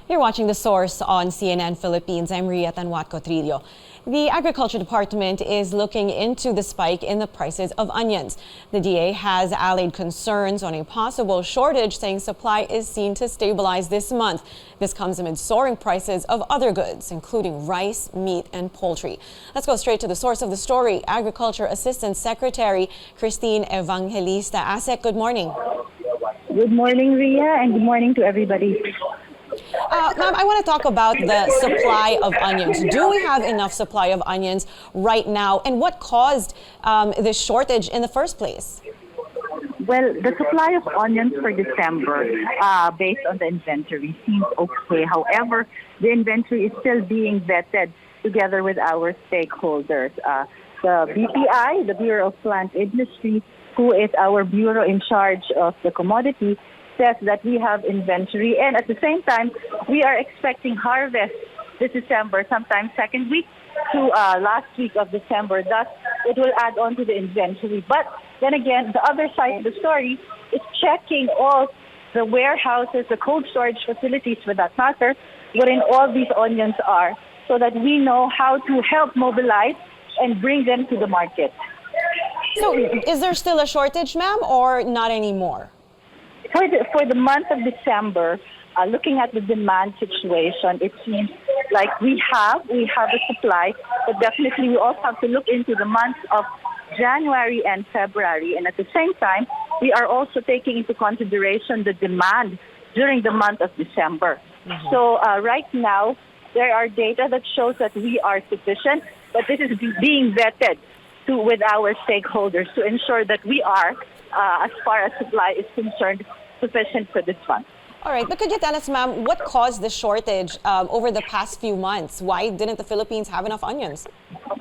You're watching The Source on CNN Philippines. I'm Ria Tanwat Cotrillo. The Agriculture Department is looking into the spike in the prices of onions. The DA has allayed concerns on a possible shortage, saying supply is seen to stabilize this month. This comes amid soaring prices of other goods, including rice, meat, and poultry. Let's go straight to the source of the story. Agriculture Assistant Secretary Kristine Evangelista. ASEC, good morning. Good morning, Ria, and good morning to everybody. Ma'am, I want to talk about the supply of onions. Do we have enough supply of onions right now? And what caused this shortage in the first place? Well, the supply of onions for December, based on the inventory, seems okay. However, the inventory is still being vetted together with our stakeholders. The BPI, the Bureau of Plant Industry, who is our bureau in charge of the commodity, says that we have inventory, and at the same time, we are expecting harvest this December, sometime second week to last week of December. Thus, it will add on to the inventory. But then again, the other side of the story is checking all the warehouses, the cold storage facilities for that matter, wherein all these onions are, so that we know how to help mobilize and bring them to the market. So, is there still a shortage, ma'am, or not anymore? For the month of December, looking at the demand situation, it seems like we have a supply, but definitely we also have to look into the months of January and February. And at the same time, we are also taking into consideration the demand during the month of December. Mm-hmm. So right now, there are data that shows that we are sufficient, but this is being vetted with our stakeholders to ensure that we are, as far as supply is concerned, sufficient for this month. All right, but could you tell us, ma'am, what caused the shortage over the past few months? Why didn't the Philippines have enough onions?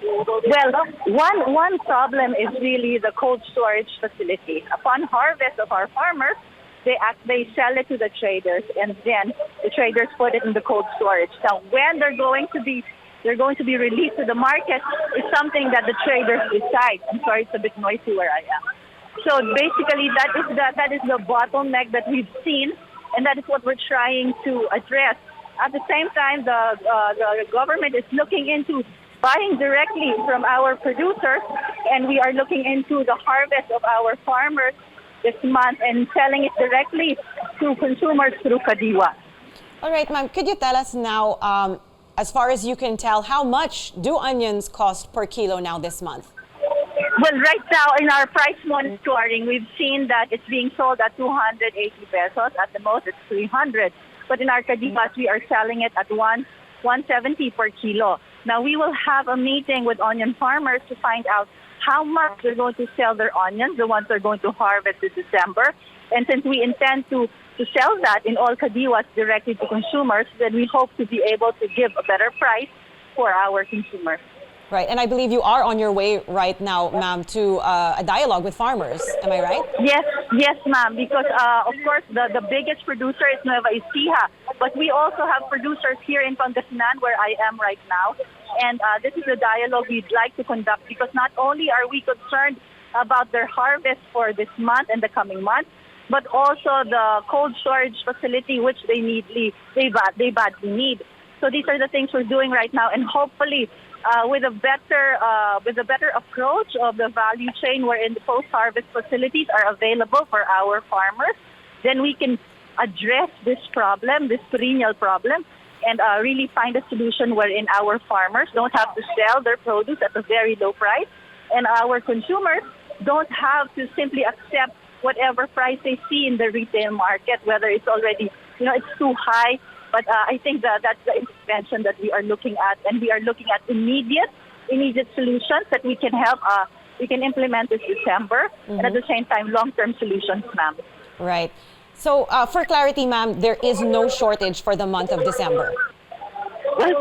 Well, one problem is really the cold storage facility. Upon harvest of our farmers, they sell it to the traders, and then the traders put it in the cold storage. Now, when they're going to be released to the market is something that the traders decide. I'm sorry, it's a bit noisy where I am. So basically, that is the bottleneck that we've seen, and that is what we're trying to address. At the same time, the government is looking into buying directly from our producers, and we are looking into the harvest of our farmers this month and selling it directly to consumers through Kadiva. All right, ma'am, could you tell us now, as far as you can tell, how much do onions cost per kilo now this month? Well, right now in our price monitoring, we've seen that it's being sold at 280 pesos. At the most, it's 300. But in our Kadivas, we are selling it at 170 per kilo. Now, we will have a meeting with onion farmers to find out how much they're going to sell their onions, the ones they're going to harvest this December. And since we intend to sell that in all Kadivas directly to consumers, then we hope to be able to give a better price for our consumers. Right, and I believe you are on your way right now, ma'am, to a dialogue with farmers. Am I right? Yes, ma'am, because of course the biggest producer is Nueva Ecija, but we also have producers here in Pangasinan where I am right now. And this is a dialogue we'd like to conduct because not only are we concerned about their harvest for this month and the coming months, but also the cold storage facility which they badly need. So these are the things we're doing right now, and hopefully with a better approach of the value chain wherein the post-harvest facilities are available for our farmers, then we can address this problem, this perennial problem, and really find a solution wherein our farmers don't have to sell their produce at a very low price, and our consumers don't have to simply accept whatever price they see in the retail market, whether it's already, it's too high. But I think that's the intervention that we are looking at, and we are looking at immediate solutions that we can help. We can implement this December, and at the same time, long-term solutions, ma'am. Right. So, for clarity, ma'am, there is no shortage for the month of December. Well,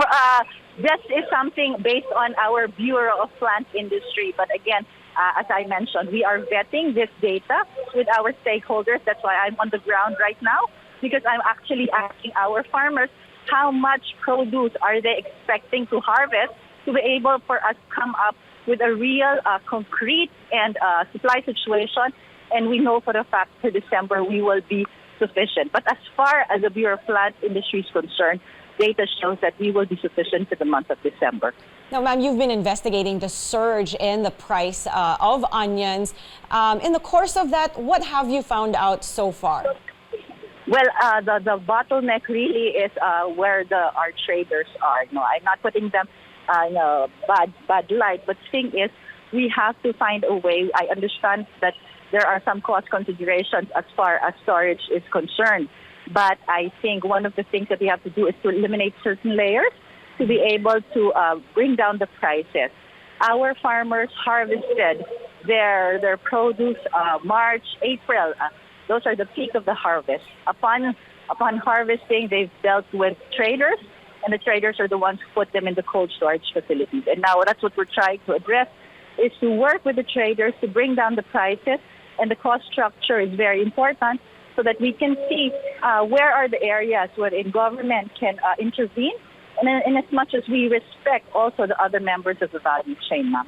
this is something based on our Bureau of Plant Industry. But again, as I mentioned, we are vetting this data with our stakeholders. That's why I'm on the ground right now, because I'm actually asking our farmers how much produce are they expecting to harvest to be able for us to come up with a real concrete and supply situation. And we know for a fact for December we will be sufficient. But as far as the Bureau of Plant Industry is concerned, data shows that we will be sufficient for the month of December. Now, ma'am, you've been investigating the surge in the price of onions. In the course of that, what have you found out so far? Well, the bottleneck really is where our traders are. No, I'm not putting them in a bad light, but the thing is, we have to find a way. I understand that there are some cost considerations as far as storage is concerned, but I think one of the things that we have to do is to eliminate certain layers to be able to bring down the prices. Our farmers harvested their produce March, April. Those are the peak of the harvest. Upon harvesting, they've dealt with traders, and the traders are the ones who put them in the cold storage facilities. And now that's what we're trying to address, is to work with the traders to bring down the prices, and the cost structure is very important so that we can see where are the areas wherein government can intervene, and in as much as we respect also the other members of the value chain, ma'am.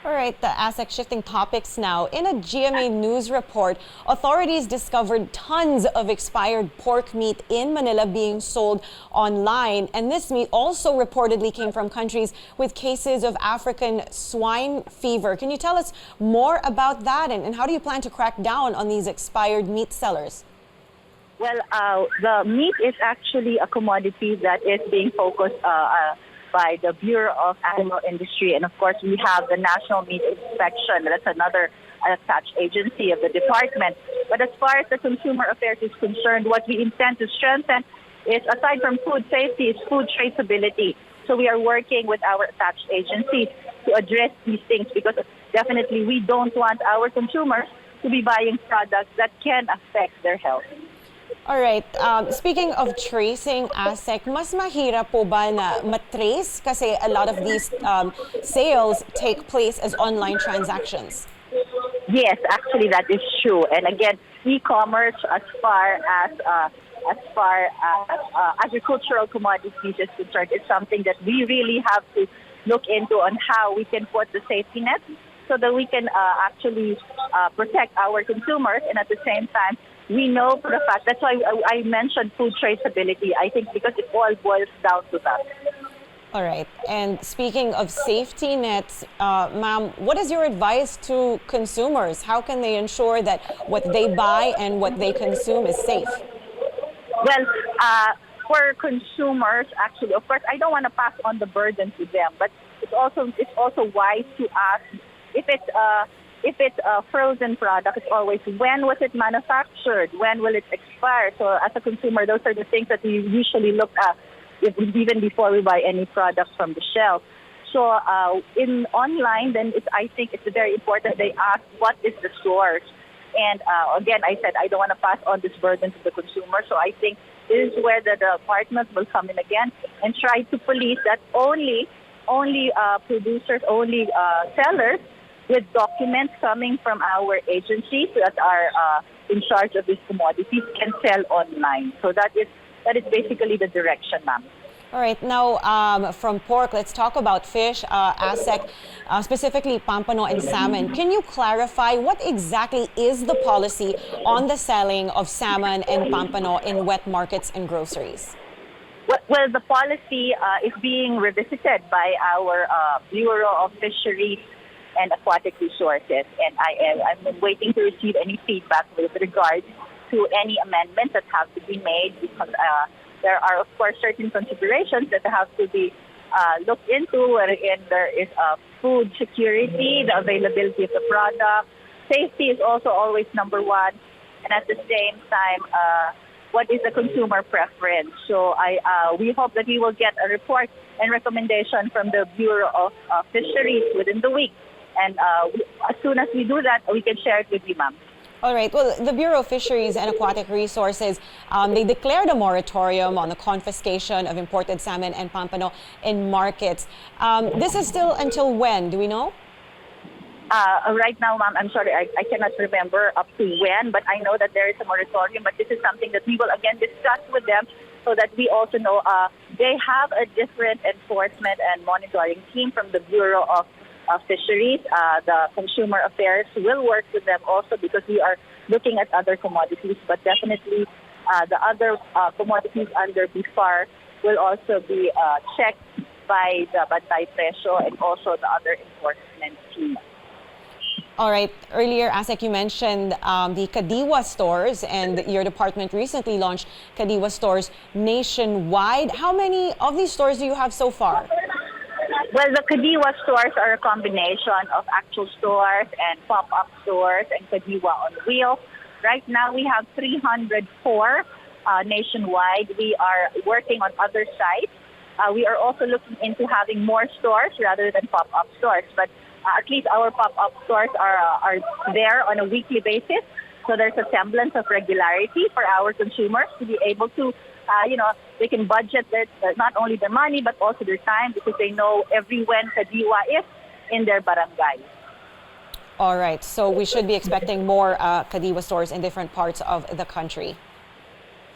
All right, the ASEC shifting topics now. In a GMA News report, authorities discovered tons of expired pork meat in Manila being sold online. And this meat also reportedly came from countries with cases of African swine fever. Can you tell us more about that, and how do you plan to crack down on these expired meat sellers? Well, the meat is actually a commodity that is being focused by the Bureau of Animal Industry. And of course, we have the National Meat Inspection. That's another attached agency of the department. But as far as the consumer affairs is concerned, what we intend to strengthen is, aside from food safety, is food traceability. So we are working with our attached agencies to address these things, because definitely we don't want our consumers to be buying products that can affect their health. All right. Speaking of tracing, ASEC, mas mahirap po ba na matrace kasi a lot of these sales take place as online transactions? Yes, actually that is true. And again, e-commerce, as far as agricultural commodities is concerned, is something that we really have to look into on how we can put the safety net so that we can actually protect our consumers, and at the same time, we know for a fact, that's why I mentioned food traceability, I think, because it all boils down to that. All right. And speaking of safety nets, ma'am, what is your advice to consumers? How can they ensure that what they buy and what they consume is safe? Well, for consumers, actually, of course, I don't want to pass on the burden to them, but it's also wise to ask if it's a frozen product. It's always, when was it manufactured? When will it expire? So as a consumer, those are the things that we usually look at even before we buy any product from the shelf. So in online, then I think it's very important they ask what is the source. And again, I said I don't want to pass on this burden to the consumer. So I think this is where the department will come in again and try to police that only producers, only sellers with documents coming from our agencies that are in charge of these commodities can sell online. So that is basically the direction, ma'am. All right. Now, from pork, let's talk about fish, ASEC, specifically pampano and salmon. Can you clarify what exactly is the policy on the selling of salmon and pampano in wet markets and groceries? Well, the policy is being revisited by our Bureau of Fisheries and Aquatic Resources, and I'm waiting to receive any feedback with regard to any amendments that have to be made, because there are, of course, certain considerations that have to be looked into, wherein there is food security, the availability of the product. Safety is also always number one, and at the same time, what is the consumer preference? So we hope that we will get a report and recommendation from the Bureau of Fisheries within the week. And as soon as we do that, we can share it with you, ma'am. All right. Well, the Bureau of Fisheries and Aquatic Resources, they declared a moratorium on the confiscation of imported salmon and pampano in markets. This is still until when? Do we know? Right now, ma'am, I'm sorry, I cannot remember up to when, but I know that there is a moratorium. But this is something that we will again discuss with them, so that we also know they have a different enforcement and monitoring team from the Bureau of Fisheries. The Consumer Affairs will work with them also, because we are looking at other commodities, but definitely the other commodities under BIFAR will also be checked by the Bantay Presyo and also the other enforcement team. All right. Earlier, Asek, you mentioned the Kadiva Stores, and your department recently launched Kadiva Stores nationwide. How many of these stores do you have so far? Well, the Kadiva Stores are a combination of actual stores and pop-up stores and Kadiva on wheels. Right now, we have 304 nationwide. We are working on other sites. We are also looking into having more stores rather than pop-up stores, but at least our pop-up stores are there on a weekly basis. So there's a semblance of regularity for our consumers to be able to, they can budget not only their money but also their time, because they know every when Kadiwa is in their barangay. All right. So we should be expecting more Kadiva stores in different parts of the country.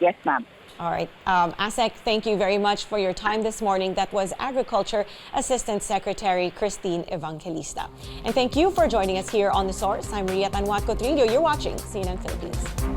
Yes, ma'am. All right. Asek, thank you very much for your time this morning. That was Agriculture Assistant Secretary Kristine Evangelista. And thank you for joining us here on The Source. I'm Ria Tanwat Cotrillo. You're watching CNN Philippines.